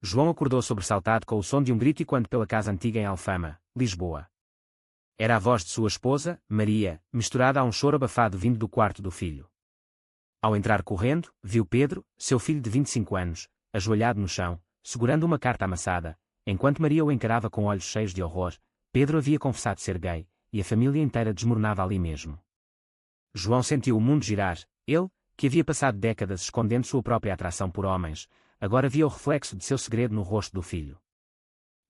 João acordou sobressaltado com o som de um grito ecoando pela casa antiga em Alfama, Lisboa. Era a voz de sua esposa, Maria, misturada a um choro abafado vindo do quarto do filho. Ao entrar correndo, viu Pedro, seu filho de 25 anos, ajoelhado no chão, segurando uma carta amassada. Enquanto Maria o encarava com olhos cheios de horror, Pedro havia confessado ser gay, e a família inteira desmoronava ali mesmo. João sentiu o mundo girar. Ele, que havia passado décadas escondendo sua própria atração por homens, agora via o reflexo de seu segredo no rosto do filho.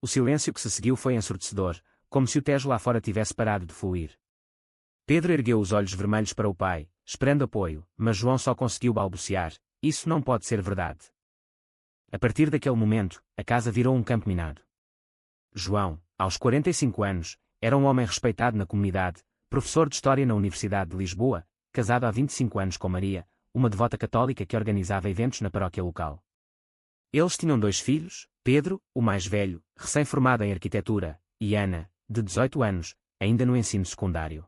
O silêncio que se seguiu foi ensurdecedor, como se o Tejo lá fora tivesse parado de fluir. Pedro ergueu os olhos vermelhos para o pai, esperando apoio, mas João só conseguiu balbuciar: "Isso não pode ser verdade." A partir daquele momento, a casa virou um campo minado. João, aos 45 anos, era um homem respeitado na comunidade, professor de História na Universidade de Lisboa, casado há 25 anos com Maria, uma devota católica que organizava eventos na paróquia local. Eles tinham 2 filhos, Pedro, o mais velho, recém-formado em arquitetura, e Ana, de 18 anos, ainda no ensino secundário.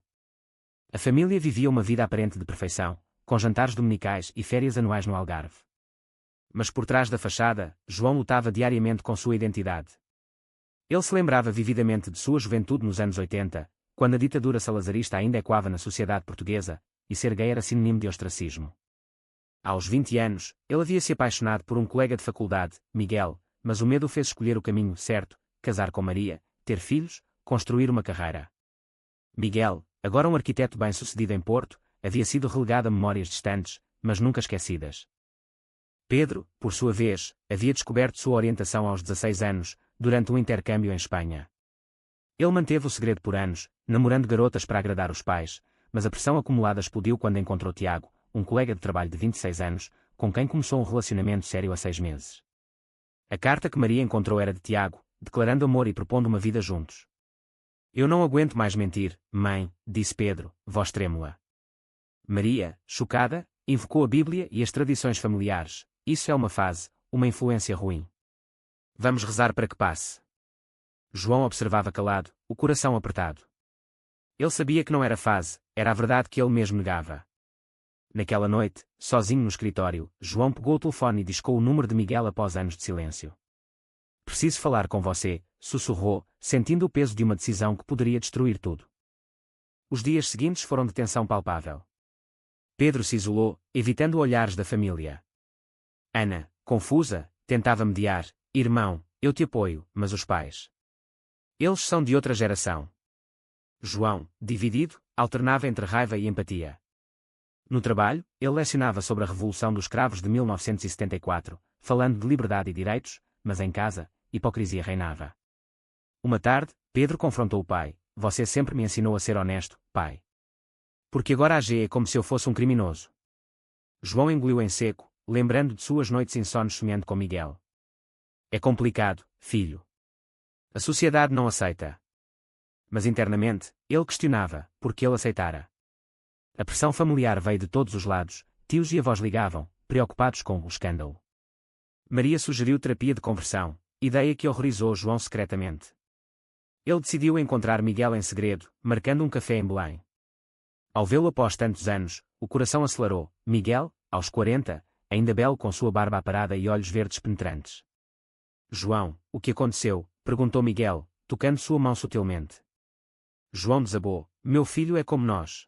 A família vivia uma vida aparente de perfeição, com jantares dominicais e férias anuais no Algarve. Mas por trás da fachada, João lutava diariamente com sua identidade. Ele se lembrava vividamente de sua juventude nos anos 80, quando a ditadura salazarista ainda ecoava na sociedade portuguesa, e ser gay era sinônimo de ostracismo. Aos 20 anos, ele havia se apaixonado por um colega de faculdade, Miguel, mas o medo o fez escolher o caminho certo: casar com Maria, ter filhos, construir uma carreira. Miguel, agora um arquiteto bem-sucedido em Porto, havia sido relegado a memórias distantes, mas nunca esquecidas. Pedro, por sua vez, havia descoberto sua orientação aos 16 anos, durante um intercâmbio em Espanha. Ele manteve o segredo por anos, namorando garotas para agradar os pais, mas a pressão acumulada explodiu quando encontrou Tiago, um colega de trabalho de 26 anos, com quem começou um relacionamento sério há 6 meses. A carta que Maria encontrou era de Tiago, declarando amor e propondo uma vida juntos. "Eu não aguento mais mentir, mãe", disse Pedro, voz trêmula. Maria, chocada, invocou a Bíblia e as tradições familiares. "Isso é uma fase, uma influência ruim. Vamos rezar para que passe." João observava calado, o coração apertado. Ele sabia que não era fase, era a verdade que ele mesmo negava. Naquela noite, sozinho no escritório, João pegou o telefone e discou o número de Miguel após anos de silêncio. "Preciso falar com você", sussurrou, sentindo o peso de uma decisão que poderia destruir tudo. Os dias seguintes foram de tensão palpável. Pedro se isolou, evitando olhares da família. Ana, confusa, tentava mediar: "Irmão, eu te apoio", mas os pais. Eles são de outra geração. João, dividido, alternava entre raiva e empatia. No trabalho, ele lecionava sobre a Revolução dos Cravos de 1974, falando de liberdade e direitos, mas em casa, hipocrisia reinava. Uma tarde, Pedro confrontou o pai: "Você sempre me ensinou a ser honesto, pai. Porque agora age é como se eu fosse um criminoso." João engoliu em seco, lembrando de suas noites insones sonhando com Miguel. "É complicado, filho. A sociedade não aceita." Mas internamente, ele questionava por que ele aceitara. A pressão familiar veio de todos os lados, tios e avós ligavam, preocupados com o escândalo. Maria sugeriu terapia de conversão, ideia que horrorizou João secretamente. Ele decidiu encontrar Miguel em segredo, marcando um café em Belém. Ao vê-lo após tantos anos, o coração acelerou. Miguel, aos 40, ainda belo com sua barba aparada e olhos verdes penetrantes. "João, o que aconteceu?", perguntou Miguel, tocando sua mão sutilmente. João desabou: "Meu filho é como nós.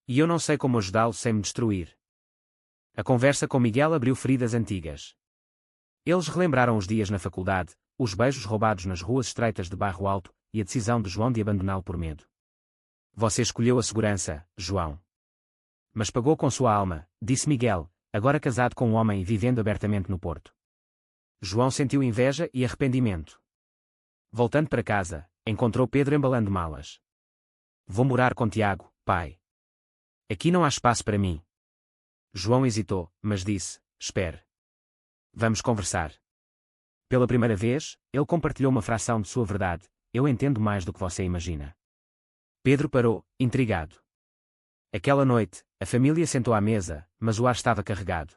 E eu não sei como ajudá-lo sem me destruir." A conversa com Miguel abriu feridas antigas. Eles relembraram os dias na faculdade, os beijos roubados nas ruas estreitas de Bairro Alto, e a decisão de João de abandoná-lo por medo. "Você escolheu a segurança, João. Mas pagou com sua alma", disse Miguel, agora casado com um homem e vivendo abertamente no Porto. João sentiu inveja e arrependimento. Voltando para casa, encontrou Pedro embalando malas. "Vou morar com Tiago, pai. Aqui não há espaço para mim." João hesitou, mas disse: "Espere. Vamos conversar." Pela primeira vez, ele compartilhou uma fração de sua verdade: "Eu entendo mais do que você imagina." Pedro parou, intrigado. Aquela noite, a família sentou à mesa, mas o ar estava carregado.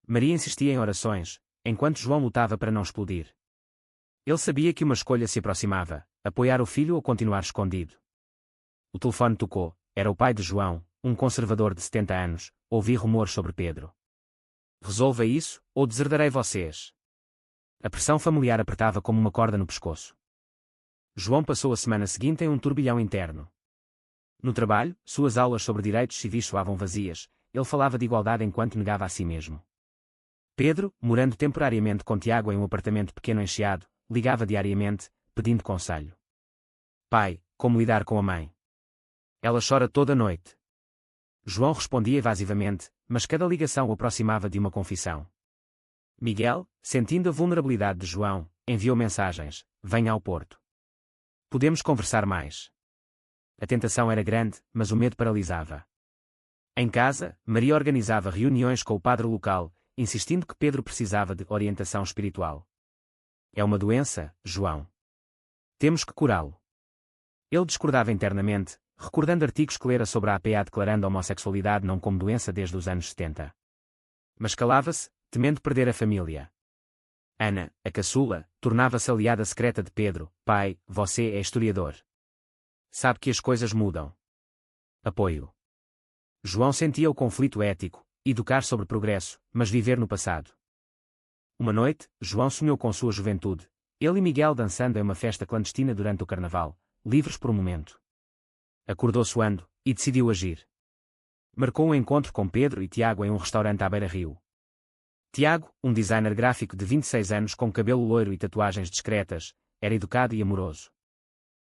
Maria insistia em orações, enquanto João lutava para não explodir. Ele sabia que uma escolha se aproximava: apoiar o filho ou continuar escondido. O telefone tocou. Era o pai de João, um conservador de 70 anos. "Ouvi rumores sobre Pedro. Resolva isso, ou deserdarei vocês." A pressão familiar apertava como uma corda no pescoço. João passou a semana seguinte em um turbilhão interno. No trabalho, suas aulas sobre direitos civis soavam vazias, ele falava de igualdade enquanto negava a si mesmo. Pedro, morando temporariamente com Tiago em um apartamento pequeno encheado, ligava diariamente, pedindo conselho. Pai, como lidar com a mãe? Ela chora toda noite. João respondia evasivamente, mas cada ligação o aproximava de uma confissão. Miguel, sentindo a vulnerabilidade de João, enviou mensagens: venha ao Porto. Podemos conversar mais. A tentação era grande, mas o medo paralisava. Em casa, Maria organizava reuniões com o padre local, insistindo que Pedro precisava de orientação espiritual. É uma doença, João. Temos que curá-lo. Ele discordava internamente, recordando artigos que lera sobre a APA declarando a homossexualidade não como doença desde os anos 70. Mas calava-se, temendo perder a família. Ana, a caçula, tornava-se aliada secreta de Pedro. Pai, você é historiador. Sabe que as coisas mudam. Apoio. João sentia o conflito ético, educar sobre progresso, mas viver no passado. Uma noite, João sonhou com sua juventude, ele e Miguel dançando em uma festa clandestina durante o carnaval, livres por um momento. Acordou suando, e decidiu agir. Marcou um encontro com Pedro e Tiago em um restaurante à beira-rio. Tiago, um designer gráfico de 26 anos com cabelo loiro e tatuagens discretas, era educado e amoroso.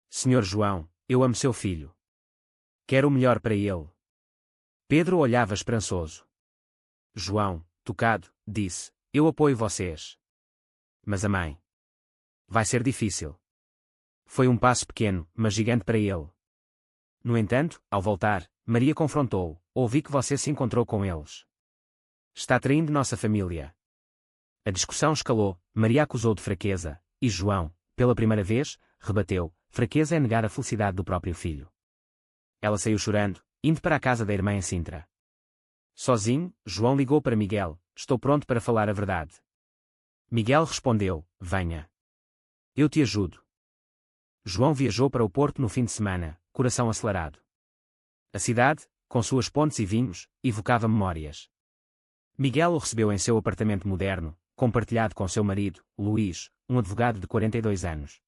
Senhor João, eu amo seu filho. Quero o melhor para ele. Pedro olhava esperançoso. João, tocado, disse, eu apoio vocês. Mas a mãe? Vai ser difícil. Foi um passo pequeno, mas gigante para ele. No entanto, ao voltar, Maria confrontou-o. Ouvi que você se encontrou com eles. Está traindo nossa família. A discussão escalou, Maria acusou de fraqueza, e João, pela primeira vez, rebateu, fraqueza é negar a felicidade do próprio filho. Ela saiu chorando, indo para a casa da irmã em Sintra. Sozinho, João ligou para Miguel, estou pronto para falar a verdade. Miguel respondeu, venha. Eu te ajudo. João viajou para o Porto no fim de semana, coração acelerado. A cidade, com suas pontes e vinhos, evocava memórias. Miguel o recebeu em seu apartamento moderno, compartilhado com seu marido, Luís, um advogado de 42 anos.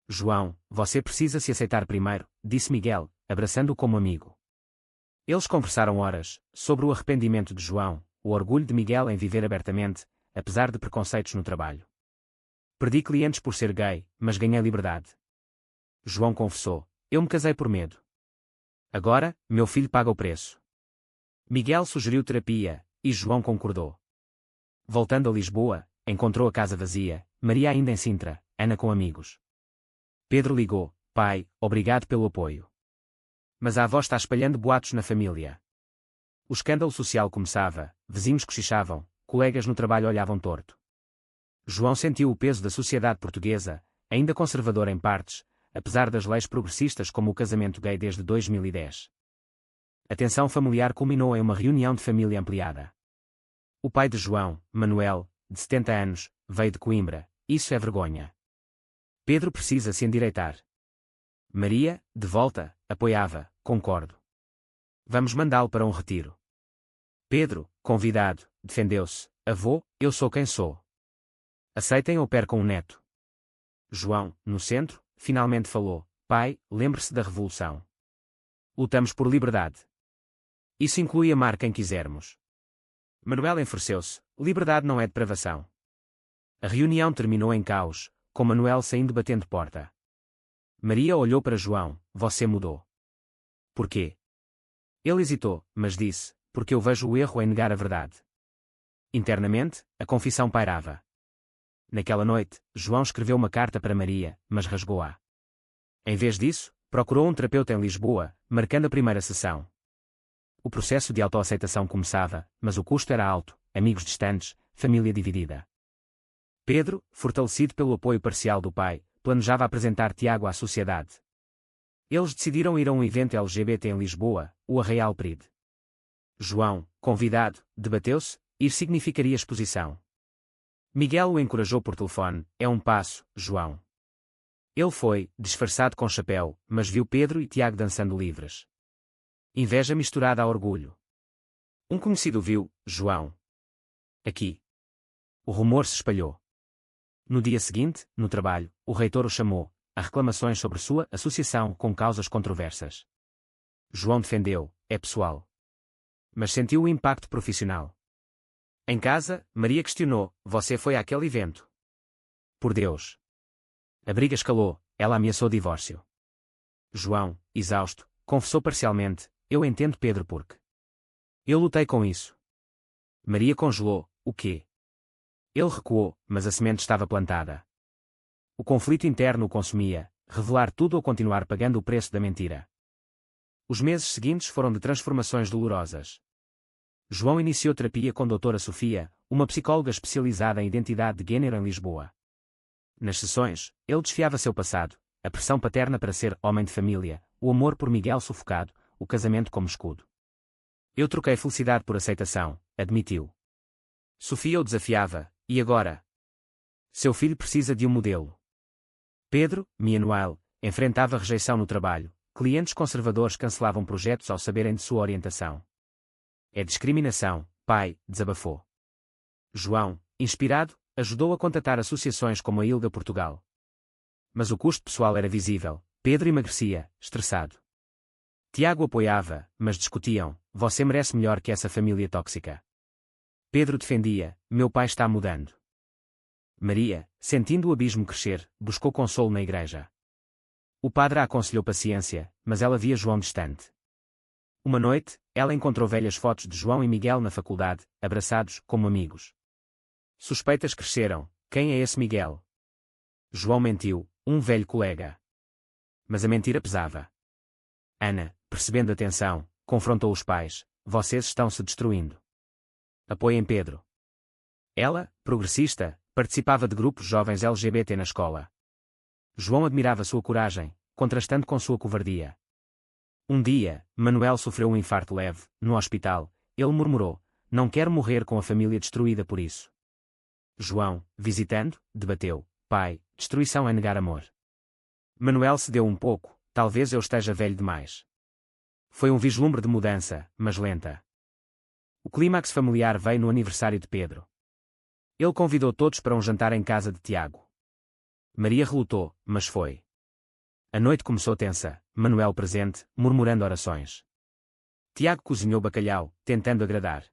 João, você precisa se aceitar primeiro, disse Miguel, abraçando-o como amigo. Eles conversaram horas, sobre o arrependimento de João, o orgulho de Miguel em viver abertamente, apesar de preconceitos no trabalho. Perdi clientes por ser gay, mas ganhei liberdade. João confessou, eu me casei por medo. Agora, meu filho paga o preço. Miguel sugeriu terapia, e João concordou. Voltando a Lisboa, encontrou a casa vazia, Maria ainda em Sintra, Ana com amigos. Pedro ligou, pai, obrigado pelo apoio. Mas a avó está espalhando boatos na família. O escândalo social começava, vizinhos cochichavam, colegas no trabalho olhavam torto. João sentiu o peso da sociedade portuguesa, ainda conservadora em partes, apesar das leis progressistas como o casamento gay desde 2010. A tensão familiar culminou em uma reunião de família ampliada. O pai de João, Manuel, de 70 anos, veio de Coimbra, isso é vergonha. Pedro precisa se endireitar. Maria, de volta, apoiava, concordo. Vamos mandá-lo para um retiro. Pedro, convidado, defendeu-se, avô, eu sou quem sou. Aceitem ou percam um neto. João, no centro, finalmente falou, pai, lembre-se da revolução. Lutamos por liberdade. Isso inclui amar quem quisermos. Manuel enfureceu-se, liberdade não é depravação. A reunião terminou em caos, com Manuel saindo batendo porta. Maria olhou para João, você mudou. Por quê? Ele hesitou, mas disse, porque eu vejo o erro em negar a verdade. Internamente, a confissão pairava. Naquela noite, João escreveu uma carta para Maria, mas rasgou-a. Em vez disso, procurou um terapeuta em Lisboa, marcando a primeira sessão. O processo de autoaceitação começava, mas o custo era alto, amigos distantes, família dividida. Pedro, fortalecido pelo apoio parcial do pai, planejava apresentar Tiago à sociedade. Eles decidiram ir a um evento LGBT em Lisboa, o Arraial Pride. João, convidado, debateu-se, ir significaria exposição. Miguel o encorajou por telefone, é um passo, João. Ele foi, disfarçado com chapéu, mas viu Pedro e Tiago dançando livres. Inveja misturada a orgulho. Um conhecido viu, João. Aqui. O rumor se espalhou. No dia seguinte, no trabalho, o reitor o chamou, a reclamações sobre sua associação com causas controversas. João defendeu, é pessoal. Mas sentiu o impacto profissional. Em casa, Maria questionou, você foi àquele evento? Por Deus. A briga escalou, ela ameaçou divórcio. João, exausto, confessou parcialmente, eu entendo Pedro porque eu lutei com isso. Maria congelou, o quê? Ele recuou, mas a semente estava plantada. O conflito interno o consumia, revelar tudo ou continuar pagando o preço da mentira. Os meses seguintes foram de transformações dolorosas. João iniciou terapia com doutora Sofia, uma psicóloga especializada em identidade de gênero em Lisboa. Nas sessões, ele desfiava seu passado, a pressão paterna para ser homem de família, o amor por Miguel sufocado, o casamento como escudo. Eu troquei felicidade por aceitação, admitiu. Sofia o desafiava, e agora? Seu filho precisa de um modelo. Pedro, Manuel, enfrentava rejeição no trabalho, clientes conservadores cancelavam projetos ao saberem de sua orientação. É discriminação, pai, desabafou. João, inspirado, ajudou a contatar associações como a ILGA Portugal. Mas o custo pessoal era visível, Pedro emagrecia, estressado. Tiago apoiava, mas discutiam, você merece melhor que essa família tóxica. Pedro defendia, meu pai está mudando. Maria, sentindo o abismo crescer, buscou consolo na igreja. O padre a aconselhou paciência, mas ela via João distante. Uma noite, ela encontrou velhas fotos de João e Miguel na faculdade, abraçados, como amigos. Suspeitas cresceram, quem é esse Miguel? João mentiu, um velho colega. Mas a mentira pesava. Ana, percebendo a tensão, confrontou os pais, vocês estão se destruindo. Apoiem Pedro. Ela, progressista, participava de grupos jovens LGBT na escola. João admirava sua coragem, contrastando com sua covardia. Um dia, Manuel sofreu um infarto leve, no hospital, ele murmurou, não quero morrer com a família destruída por isso. João, visitando, debateu, pai, destruição é negar amor. Manuel cedeu um pouco, talvez eu esteja velho demais. Foi um vislumbre de mudança, mas lenta. O clímax familiar veio no aniversário de Pedro. Ele convidou todos para um jantar em casa de Tiago. Maria relutou, mas foi. A noite começou tensa, Manuel presente, murmurando orações. Tiago cozinhou bacalhau, tentando agradar.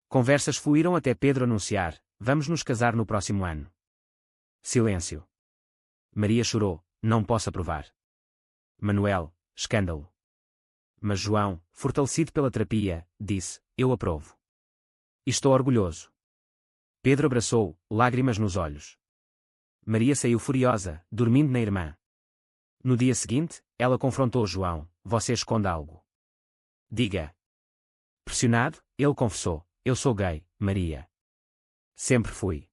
Conversas fluíram até Pedro anunciar, vamos nos casar no próximo ano. Silêncio. Maria chorou, não posso aprovar. Manuel, escândalo. Mas João, fortalecido pela terapia, disse, eu aprovo. E estou orgulhoso. Pedro abraçou, lágrimas nos olhos. Maria saiu furiosa, dormindo na irmã. No dia seguinte, ela confrontou João, você esconde algo. Diga. Pressionado, ele confessou, eu sou gay, Maria. Sempre fui.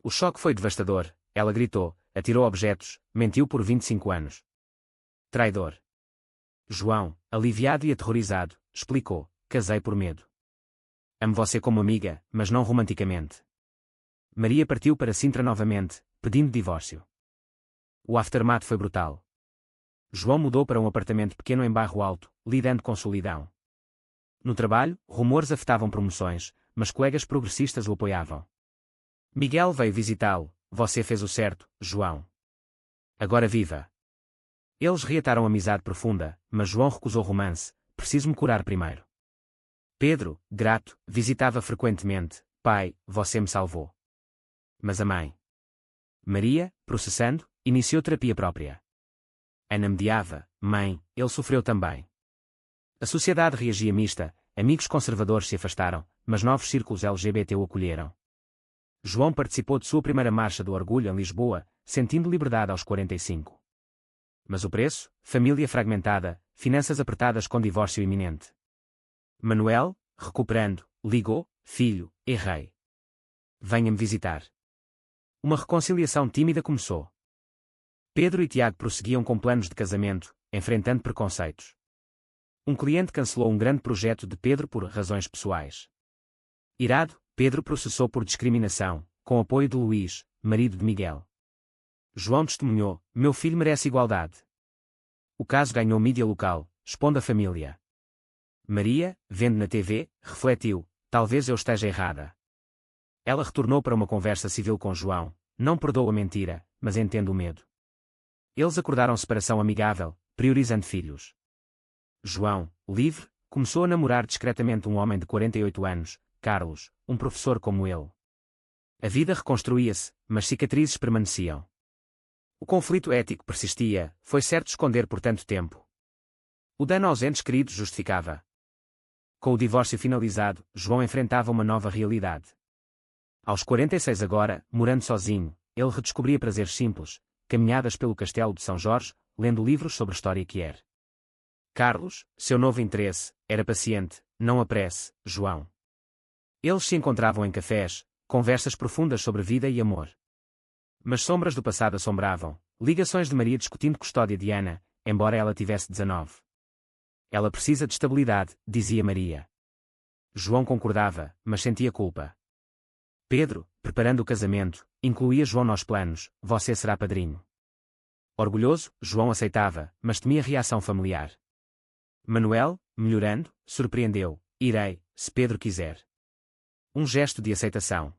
O choque foi devastador, ela gritou, atirou objetos, mentiu por 25 anos. Traidor. João, aliviado e aterrorizado, explicou, casei por medo. Amo você como amiga, mas não romanticamente. Maria partiu para Sintra novamente, pedindo divórcio. O aftermath foi brutal. João mudou para um apartamento pequeno em Bairro Alto, lidando com solidão. No trabalho, rumores afetavam promoções, mas colegas progressistas o apoiavam. Miguel veio visitá-lo, você fez o certo, João. Agora viva. Eles reataram amizade profunda, mas João recusou romance, preciso me curar primeiro. Pedro, grato, visitava frequentemente, pai, você me salvou. Mas a mãe? Maria, processando, iniciou terapia própria. Ana mediava, mãe, ele sofreu também. A sociedade reagia mista, amigos conservadores se afastaram, mas novos círculos LGBT o acolheram. João participou de sua primeira marcha do orgulho em Lisboa, sentindo liberdade aos 45. Mas o preço? Família fragmentada, finanças apertadas com divórcio iminente. Manuel, recuperando, ligou, filho, errei. Venha-me visitar. Uma reconciliação tímida começou. Pedro e Tiago prosseguiam com planos de casamento, enfrentando preconceitos. Um cliente cancelou um grande projeto de Pedro por razões pessoais. Irado, Pedro processou por discriminação, com apoio de Luís, marido de Miguel. João testemunhou, meu filho merece igualdade. O caso ganhou mídia local, expondo a família. Maria, vendo na TV, refletiu, talvez eu esteja errada. Ela retornou para uma conversa civil com João, não perdoa a mentira, mas entende o medo. Eles acordaram separação amigável, priorizando filhos. João, livre, começou a namorar discretamente um homem de 48 anos, Carlos, um professor como ele. A vida reconstruía-se, mas cicatrizes permaneciam. O conflito ético persistia, foi certo esconder por tanto tempo. O dano aos entes queridos justificava. Com o divórcio finalizado, João enfrentava uma nova realidade. Aos 46 agora, morando sozinho, ele redescobria prazeres simples, caminhadas pelo castelo de São Jorge, lendo livros sobre história que era. Carlos, seu novo interesse, era paciente, não apresse, João. Eles se encontravam em cafés, conversas profundas sobre vida e amor. Mas sombras do passado assombravam, ligações de Maria discutindo custódia de Ana, embora ela tivesse 19. Ela precisa de estabilidade, dizia Maria. João concordava, mas sentia culpa. Pedro, preparando o casamento, incluía João nos planos, você será padrinho. Orgulhoso, João aceitava, mas temia reação familiar. Manuel, melhorando, surpreendeu, irei, se Pedro quiser. Um gesto de aceitação.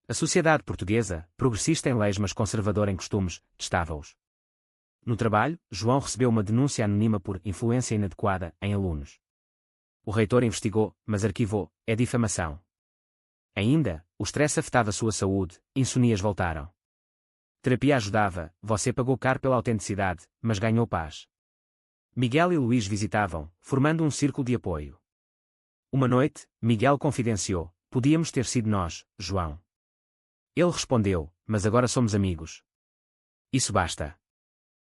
A sociedade portuguesa, progressista em leis mas conservadora em costumes, testava-os. No trabalho, João recebeu uma denúncia anônima por influência inadequada em alunos. O reitor investigou, mas arquivou, é difamação. Ainda, o estresse afetava sua saúde, insonias voltaram. Terapia ajudava, você pagou caro pela autenticidade, mas ganhou paz. Miguel e Luís visitavam, formando um círculo de apoio. Uma noite, Miguel confidenciou, podíamos ter sido nós, João. Ele respondeu, mas agora somos amigos. Isso basta.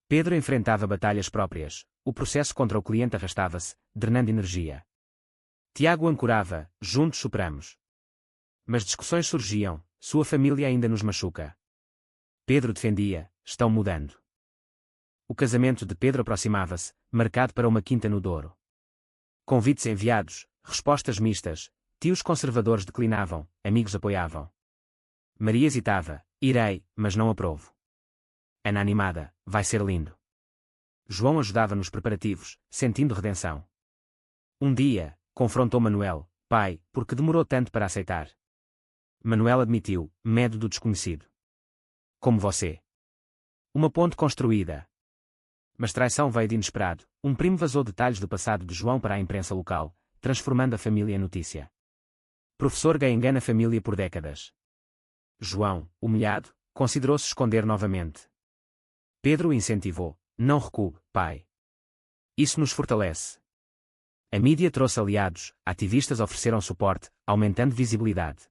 Pedro enfrentava batalhas próprias, o processo contra o cliente arrastava-se, drenando energia. Tiago ancorava, juntos superamos. Mas discussões surgiam, sua família ainda nos machuca. Pedro defendia, estão mudando. O casamento de Pedro aproximava-se, marcado para uma quinta no Douro. Convites enviados, respostas mistas, tios conservadores declinavam, amigos apoiavam. Maria hesitava, irei, mas não aprovo. Ana animada, vai ser lindo. João ajudava nos preparativos, sentindo redenção. Um dia, confrontou Manuel, pai, por que demorou tanto para aceitar? Manuel admitiu, medo do desconhecido. Como você. Uma ponte construída. Mas traição veio de inesperado, um primo vazou detalhes do passado de João para a imprensa local, transformando a família em notícia. Professor gay engana a família por décadas. João, humilhado, considerou-se esconder novamente. Pedro o incentivou, não recue, pai. Isso nos fortalece. A mídia trouxe aliados, ativistas ofereceram suporte, aumentando visibilidade.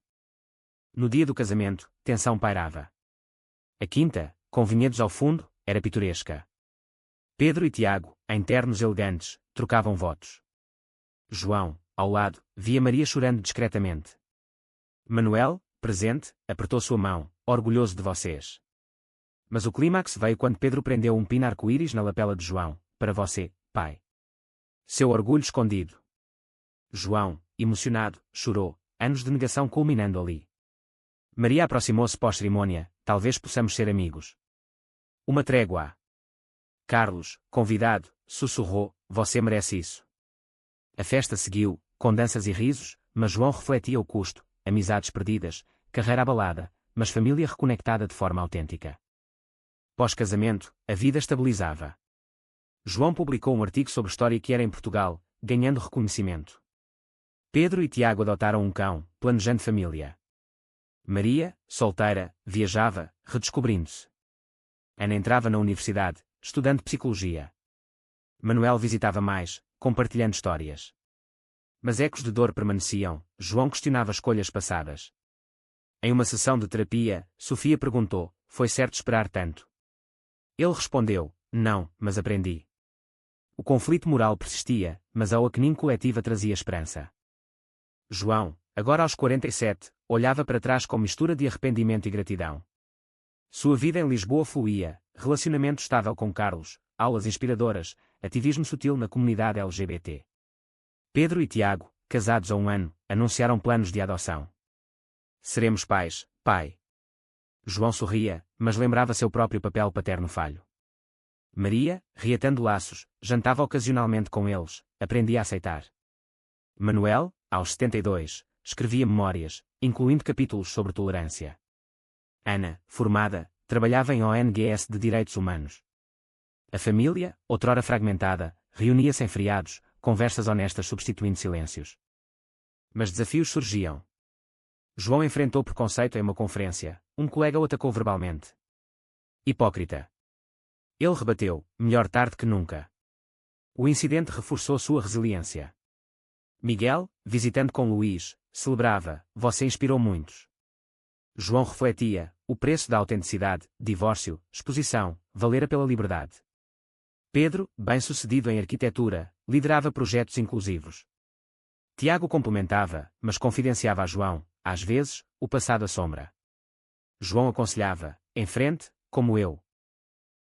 No dia do casamento, tensão pairava. A quinta, com vinhedos ao fundo, era pitoresca. Pedro e Tiago, em ternos elegantes, trocavam votos. João, ao lado, via Maria chorando discretamente. Manuel, presente, apertou sua mão, orgulhoso de vocês. Mas o clímax veio quando Pedro prendeu um pino arco-íris na lapela de João, para você, pai. Seu orgulho escondido. João, emocionado, chorou, anos de negação culminando ali. Maria aproximou-se pós-cerimônia, talvez possamos ser amigos. Uma trégua. Carlos, convidado, sussurrou, você merece isso. A festa seguiu, com danças e risos, mas João refletia o custo, amizades perdidas, carreira abalada, mas família reconectada de forma autêntica. Pós-casamento, a vida estabilizava. João publicou um artigo sobre história que era em Portugal, ganhando reconhecimento. Pedro e Tiago adotaram um cão, planejando família. Maria, solteira, viajava, redescobrindo-se. Ana entrava na universidade, estudando psicologia. Manuel visitava mais, compartilhando histórias. Mas ecos de dor permaneciam, João questionava escolhas passadas. Em uma sessão de terapia, Sofia perguntou, foi certo esperar tanto? Ele respondeu, não, mas aprendi. O conflito moral persistia, mas a awakening coletiva trazia esperança. João, agora aos 47, olhava para trás com mistura de arrependimento e gratidão. Sua vida em Lisboa fluía, relacionamento estável com Carlos, aulas inspiradoras, ativismo sutil na comunidade LGBT. Pedro e Tiago, casados há um ano, anunciaram planos de adoção. Seremos pais, pai. João sorria, mas lembrava seu próprio papel paterno falho. Maria, reatando laços, jantava ocasionalmente com eles, aprendia a aceitar. Manuel, aos 72, escrevia memórias, incluindo capítulos sobre tolerância. Ana, formada, trabalhava em ONGs de direitos humanos. A família, outrora fragmentada, reunia-se em feriados, conversas honestas substituindo silêncios. Mas desafios surgiam. João enfrentou preconceito em uma conferência, um colega o atacou verbalmente. Hipócrita. Ele rebateu, melhor tarde que nunca. O incidente reforçou sua resiliência. Miguel, visitando com Luís, celebrava, você inspirou muitos. João refletia, o preço da autenticidade, divórcio, exposição, valera pela liberdade. Pedro, bem-sucedido em arquitetura, liderava projetos inclusivos. Tiago complementava, mas confidenciava a João, às vezes, o passado assombra. João aconselhava, em frente, como eu.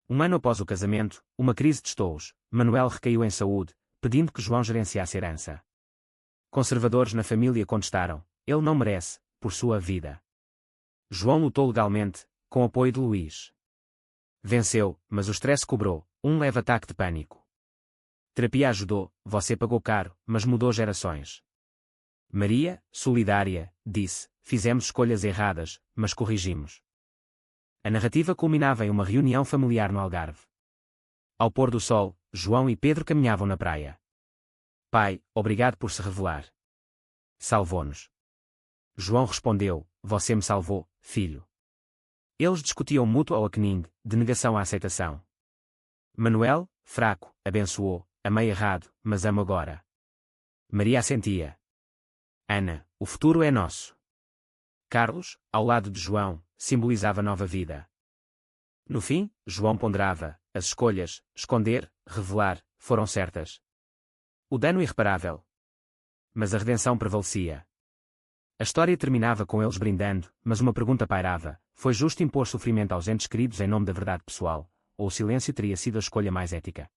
Um ano após o casamento, uma crise testou-os, Manuel recaiu em saúde, pedindo que João gerenciasse a herança. Conservadores na família contestaram, ele não merece, por sua vida. João lutou legalmente, com apoio de Luís. Venceu, mas o stress cobrou, um leve ataque de pânico. Terapia ajudou, você pagou caro, mas mudou gerações. Maria, solidária, disse, fizemos escolhas erradas, mas corrigimos. A narrativa culminava em uma reunião familiar no Algarve. Ao pôr do sol, João e Pedro caminhavam na praia. Pai, obrigado por se revelar. Salvou-nos. João respondeu, você me salvou, filho. Eles discutiam mútuo ao akening, de negação à aceitação. Manuel, fraco, abençoou, amei errado, mas amo agora. Maria assentia. Ana, o futuro é nosso. Carlos, ao lado de João, simbolizava nova vida. No fim, João ponderava, as escolhas, esconder, revelar, foram certas. O dano irreparável. Mas a redenção prevalecia. A história terminava com eles brindando, mas uma pergunta pairava, foi justo impor sofrimento aos entes queridos em nome da verdade pessoal, ou o silêncio teria sido a escolha mais ética?